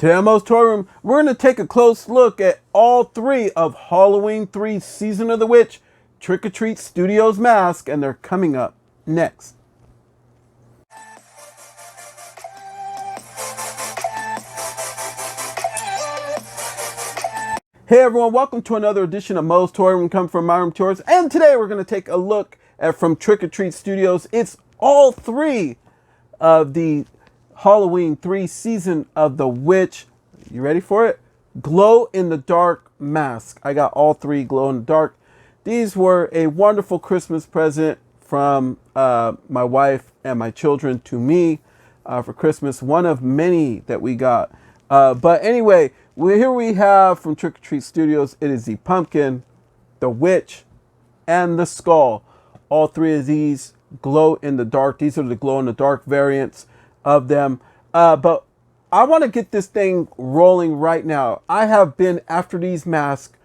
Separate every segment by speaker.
Speaker 1: Today on Mo's Toy Room, we're going to take a close look at all three of Halloween 3 Season of the Witch Trick or Treat Studios masks, and they're coming up next. Hey everyone, welcome to another edition of Mo's Toy Room, come from My Room Tours, and today we're going to take a look at from Trick or Treat Studios. It's all three of the Halloween 3 Season of the Witch. You ready for it? Glow in the dark mask. I got all three glow in the dark. These were a wonderful Christmas present from my wife and my children to me for Christmas. One of many that we got. But anyway, here we have from Trick or Treat Studios. It is the pumpkin, the witch, and the skull. All three of these glow in the dark. These are the glow in the dark variants of them. But I want to get this thing rolling right now. I have been after these masks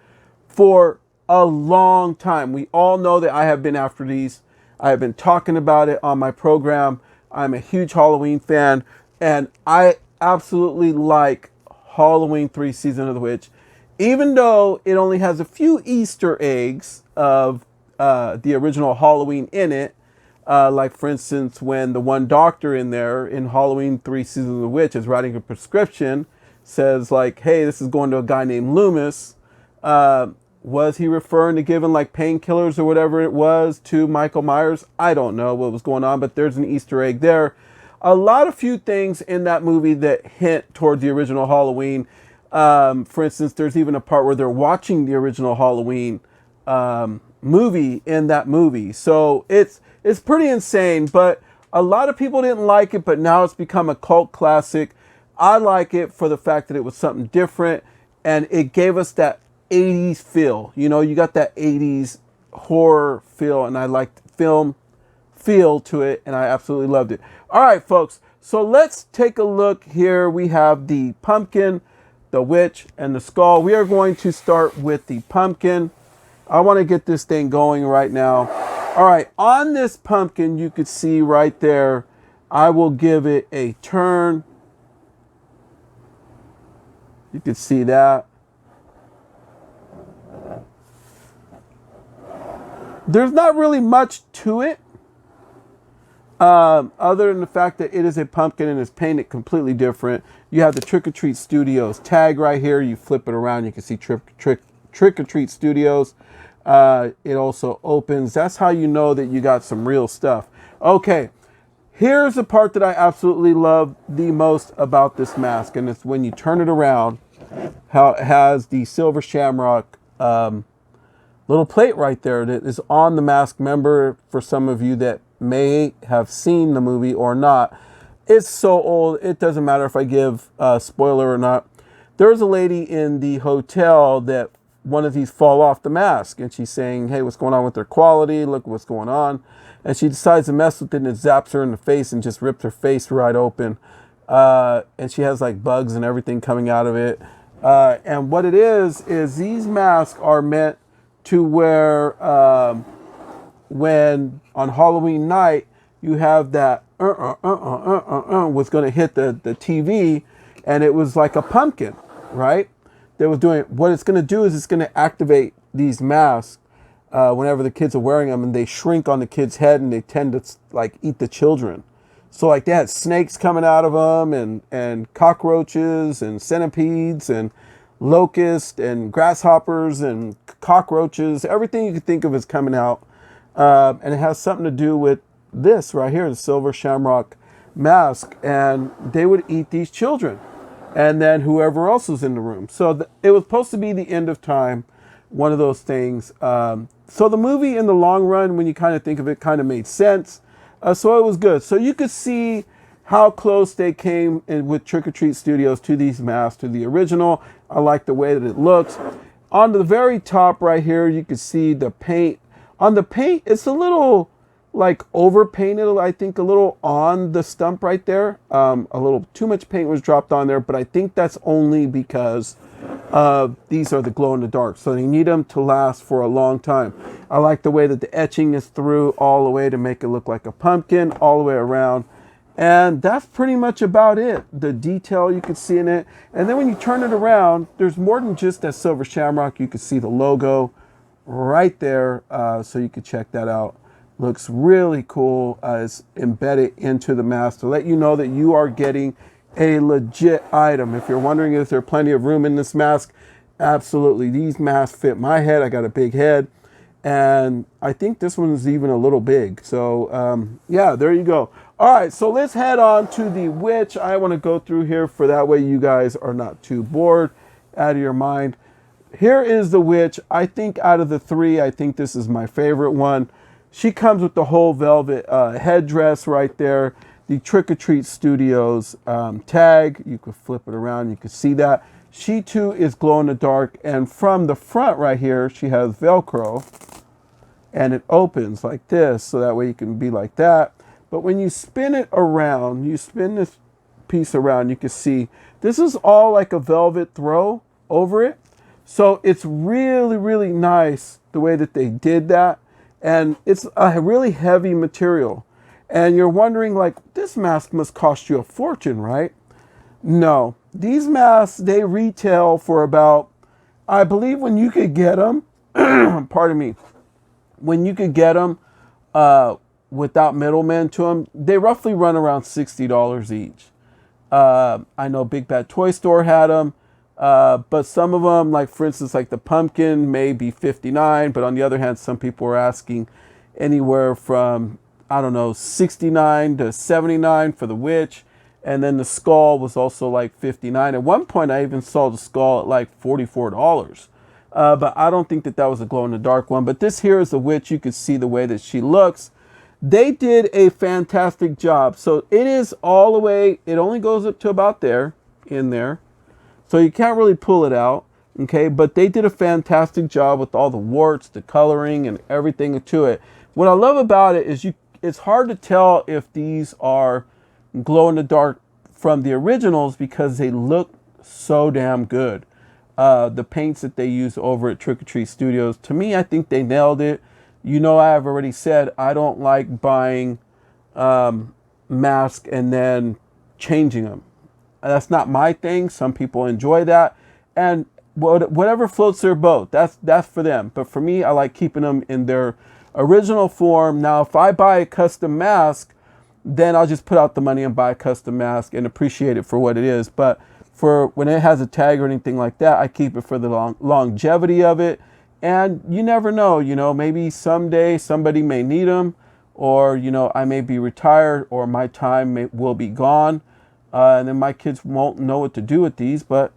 Speaker 1: for a long time. We all know that I have been after these. I have been talking about it on my program. I'm a huge Halloween fan, and I absolutely like Halloween 3 Season of the Witch. Even though it only has a few Easter eggs of the original Halloween in it, like for instance, when the one doctor in there in Halloween 3 Season of the Witch is writing a prescription, says like, hey, this is going to a guy named Loomis. Was he referring to giving like painkillers or whatever it was to Michael Myers? I don't know what was going on, but there's an Easter egg there. A lot of few things in that movie that hint toward the original Halloween. For instance, there's even a part where they're watching the original Halloween movie in that movie. So it's pretty insane, but a lot of people didn't like it, but now it's become a cult classic. I like it for the fact that it was something different, and it gave us that 80s feel. You know, you got that 80s horror feel, and I liked film feel to it, and I absolutely loved it. All right, folks, so let's take a look here. We have the pumpkin, the witch, and the skull. We are going to start with the pumpkin. I want to get this thing going right now. All right, on this pumpkin, you could see right there, I will give it a turn. You can see that. There's not really much to it, other than the fact that it is a pumpkin and it's painted completely different. You have the Trick or Treat Studios tag right here. You flip it around, you can see Trick or Treat Studios. It also opens. That's how you know that you got some real stuff. Okay, here's the part that I absolutely love the most about this mask, and it's when you turn it around, how it has the silver shamrock little plate right there that is on the mask. Remember, for some of you that may have seen the movie or not, it's so old, it doesn't matter if I give a spoiler or not. There's a lady in the hotel that one of these fall off the mask, and she's saying, hey, what's going on with their quality? Look what's going on. And she decides to mess with it, and it zaps her in the face and just rips her face right open. And she has like bugs and everything coming out of it. And what it is these masks are meant to wear when on Halloween night you have that was going to hit the TV, and it was like a pumpkin, right? They was doing what it's going to do is it's going to activate these masks whenever the kids are wearing them, and they shrink on the kid's head, and they tend to like eat the children. So like they had snakes coming out of them, and cockroaches and centipedes and locusts and grasshoppers and cockroaches. Everything you could think of is coming out, and it has something to do with this right here, the silver shamrock mask, and they would eat these children and then whoever else was in the room. So it was supposed to be the end of time, one of those things. So the movie in the long run, when you kind of think of it, kind of made sense. So it was good. So you could see how close they came in with Trick or Treat Studios to these masks, to the original. I like the way that it looks. On the very top right here, you can see the paint. On the paint, it's a little like over painted, I think, a little on the stump right there. A little too much paint was dropped on there, but I think that's only because these are the glow in the dark, so they need them to last for a long time. I like the way that the etching is through all the way to make it look like a pumpkin all the way around. And that's pretty much about it. The detail you can see in it. And then when you turn it around, there's more than just that silver shamrock. You can see the logo right there. So you can check that out. Looks really cool. It's embedded into the mask to let you know that you are getting a legit item. If you're wondering if there's plenty of room in this mask, absolutely. These masks fit my head. I got a big head. And I think this one is even a little big. So yeah, there you go. All right, so let's head on to the witch. I want to go through here for that way you guys are not too bored out of your mind. Here is the witch. I think out of the three, I think this is my favorite one. She comes with the whole velvet headdress right there. The Trick or Treat Studios tag. You can flip it around. You can see that. She too is glow in the dark. And from the front right here, she has Velcro. And it opens like this. So that way you can be like that. But when you spin it around, you spin this piece around, you can see this is all like a velvet throw over it. So it's really, really nice the way that they did that. And it's a really heavy material. And you're wondering, like, this mask must cost you a fortune, right? No. These masks, they retail for about, I believe when you could get them, pardon me, when you could get them without middlemen to them, they roughly run around $60 each. I know Big Bad Toy Store had them. But some of them, like for instance, like the pumpkin may be $59, but on the other hand, some people were asking anywhere from, I don't know, $69 to $79 for the witch. And then the skull was also like $59. At one point, I even saw the skull at like $44. But I don't think that that was a glow in the dark one. But this here is the witch. You can see the way that she looks. They did a fantastic job. So it is all the way, it only goes up to about there, in there. So you can't really pull it out, okay? But they did a fantastic job with all the warts, the coloring, and everything to it. What I love about it is it's hard to tell if these are glow-in-the-dark from the originals because they look so damn good. The paints that they use over at Trick or Treat Studios, to me, I think they nailed it. You know, I have already said I don't like buying masks and then changing them. That's not my thing. Some people enjoy that, and whatever floats their boat, that's for them. But for me, I like keeping them in their original form. Now, if I buy a custom mask, then I'll just put out the money and buy a custom mask and appreciate it for what it is. But for when it has a tag or anything like that, I keep it for the longevity of it. And you never know, you know, maybe someday somebody may need them, or, you know, I may be retired, or my time will be gone. And then my kids won't know what to do with these, but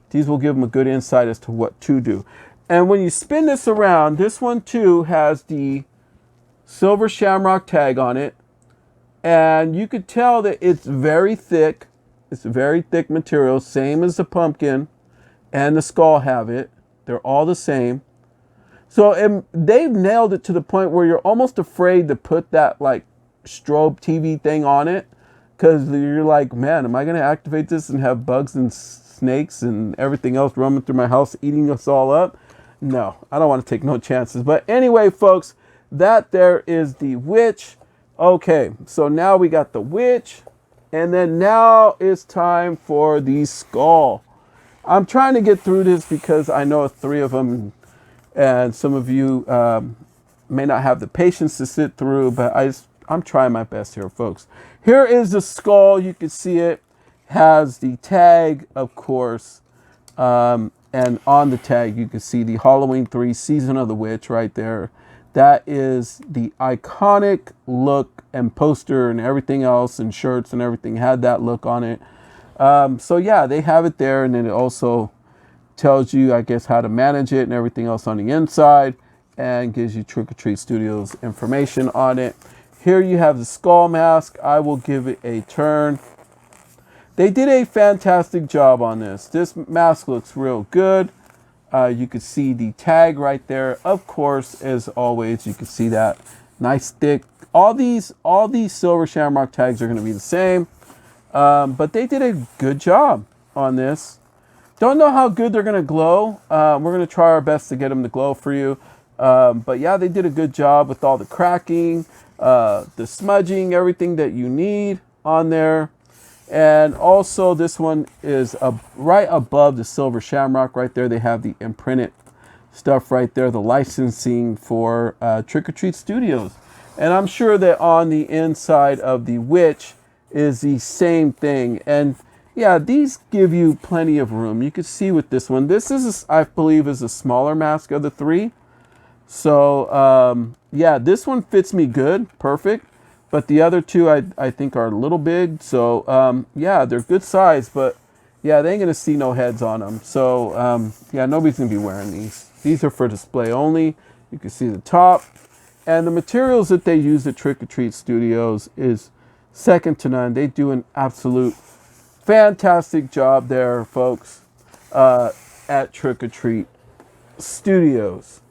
Speaker 1: these will give them a good insight as to what to do. And when you spin this around, this one too has the silver shamrock tag on it. And you could tell that it's very thick. It's a very thick material, same as the pumpkin and the skull have it. They're all the same. So they've nailed it to the point where you're almost afraid to put that like strobe TV thing on it. Because you're like, man, am I going to activate this and have bugs and snakes and everything else roaming through my house eating us all up? No, I don't want to take no chances. But anyway, folks, that there is the witch. Okay, so now we got the witch. And then now it's time for the skull. I'm trying to get through this because I know three of them. And some of you may not have the patience to sit through. But I'm trying my best here, folks. Here is the skull. You can see it has the tag, of course. And on the tag, you can see the Halloween 3 Season of the Witch right there. That is the iconic look and poster and everything else and shirts and everything had that look on it. So yeah, they have it there. And then it also tells you, I guess, how to manage it and everything else on the inside. And gives you Trick or Treat Studios information on it. Here you have the skull mask. I will give it a turn. They did a fantastic job on this. This mask looks real good. You can see the tag right there. Of course, as always, you can see that nice thick. All these silver shamrock tags are going to be the same. But they did a good job on this. Don't know how good they're going to glow. We're going to try our best to get them to glow for you. But yeah, they did a good job with all the cracking. The smudging, everything that you need. on there. And also this one is right above the silver shamrock right there. They have the imprinted stuff right there, the licensing for Trick or Treat Studios. And I'm sure that on the inside of the witch is the same thing. And yeah, these give you plenty of room. You can see with this one, this is, I believe, is a smaller mask of the three. So yeah, this one fits me good, perfect. But the other two I think are a little big. So yeah, they're good size, but yeah, they ain't gonna see no heads on them. So yeah, nobody's gonna be wearing these. These are for display only. You can see the top. And the materials that they use at Trick or Treat Studios is second to none. They do an absolute fantastic job there, folks, at Trick or Treat Studios.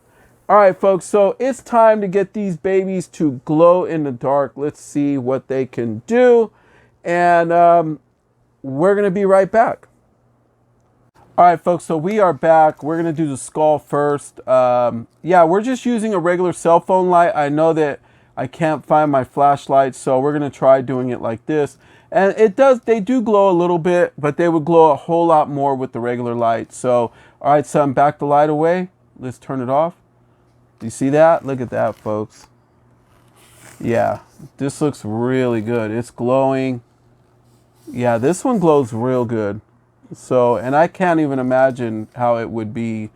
Speaker 1: All right, folks, so it's time to get these babies to glow in the dark. Let's see what they can do. And we're going to be right back. All right, folks, so we are back. We're going to do the skull first. Yeah, we're just using a regular cell phone light. I know that I can't find my flashlight, so we're going to try doing it like this. And they do glow a little bit, but they would glow a whole lot more with the regular light. So, all right, son, back the light away. Let's turn it off. Do you see that? Look at that, folks. Yeah, this looks really good. It's glowing. Yeah, this one glows real good. So, and I can't even imagine how it would be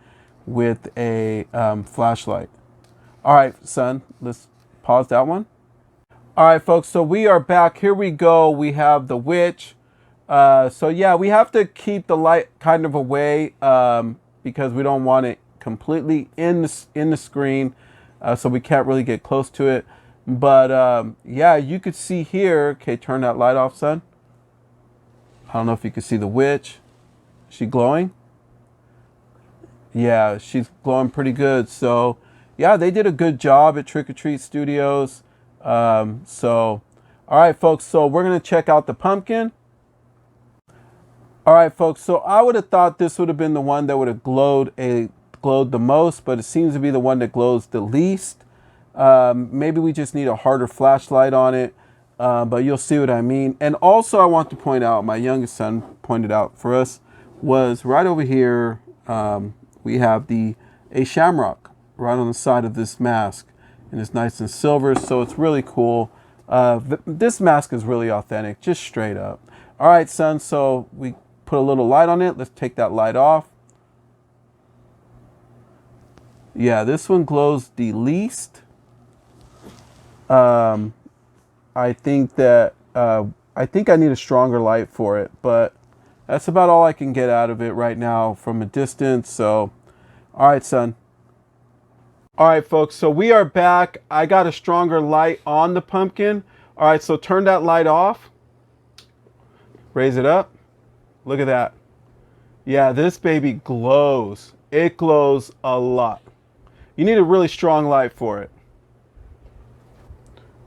Speaker 1: with a flashlight. All right, son, let's pause that one. All right, folks, so we are back. Here we go. We have the witch. So yeah, we have to keep the light kind of away because we don't want it completely in the screen, so we can't really get close to it. But yeah, you could see here. Okay, turn that light off, son. I don't know if you can see the witch. Is she glowing? Yeah, she's glowing pretty good. So yeah, they did a good job at Trick or Treat Studios. So all right, folks, so we're gonna check out the pumpkin. All right, folks, so I would have thought this would have been the one that would have glowed the most, but it seems to be the one that glows the least. Maybe we just need a harder flashlight on it, but you'll see what I mean. And also I want to point out, my youngest son pointed out for us, was right over here, we have a shamrock right on the side of this mask, and it's nice and silver, so it's really cool. This mask is really authentic, just straight up. All right, son, so we put a little light on it. Let's take that light off. Yeah, this one glows the least. I think that I think I need a stronger light for it, but that's about all I can get out of it right now from a distance. So, all right, son. All right, folks, so we are back. I got a stronger light on the pumpkin. All right, so turn that light off. Raise it up. Look at that. Yeah, this baby glows. It glows a lot. You need a really strong light for it.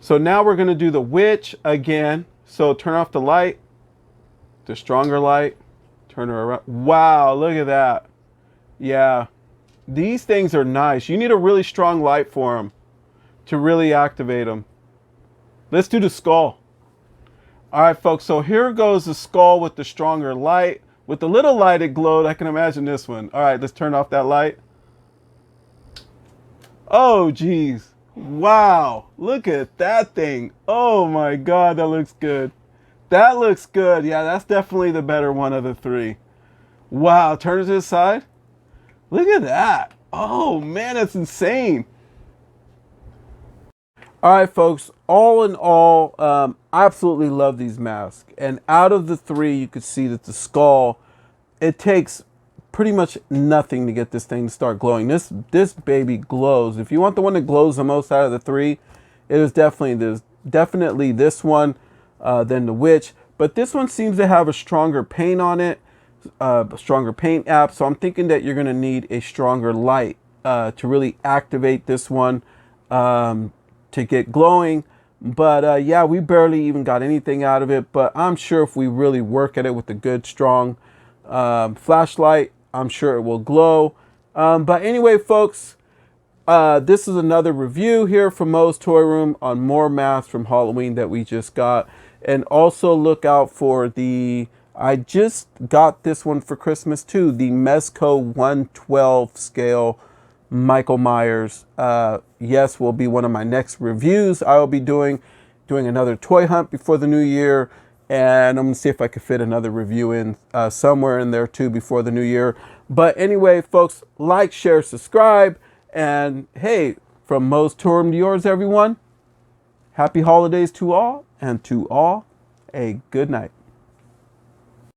Speaker 1: So now we're going to do the witch again. So turn off the light, the stronger light, turn her around. Wow, look at that. Yeah, these things are nice. You need a really strong light for them to really activate them. Let's do the skull. All right, folks, so here goes the skull with the stronger light. With the little light it glowed, I can imagine this one. All right, let's turn off that light. Oh, geez. Wow. Look at that thing. Oh, my God. That looks good. That looks good. Yeah, that's definitely the better one of the three. Wow. Turn it to the side. Look at that. Oh, man, that's insane. All right, folks. All in all, I absolutely love these masks. And out of the three, you could see that the skull, it takes pretty much nothing to get this thing to start glowing. This baby glows. If you want the one that glows the most out of the three, it is definitely this one than the witch. But this one seems to have a stronger paint on it, a stronger paint app. So I'm thinking that you're going to need a stronger light to really activate this one to get glowing. But yeah, we barely even got anything out of it. But I'm sure if we really work at it with a good, strong flashlight, I'm sure it will glow. But anyway, folks, this is another review here from Moe's Toy Room on more masks from Halloween that we just got. And also look out for the, I just got this one for Christmas too, the MEZCO 112 scale Michael Myers. Yes, will be one of my next reviews. I will be doing another toy hunt before the new year, and I'm gonna see if I can fit another review in somewhere in there too before the new year. But anyway, folks, like, share, subscribe, and hey, from Mo's Tour to yours, everyone. Happy holidays to all, and to all, a good night.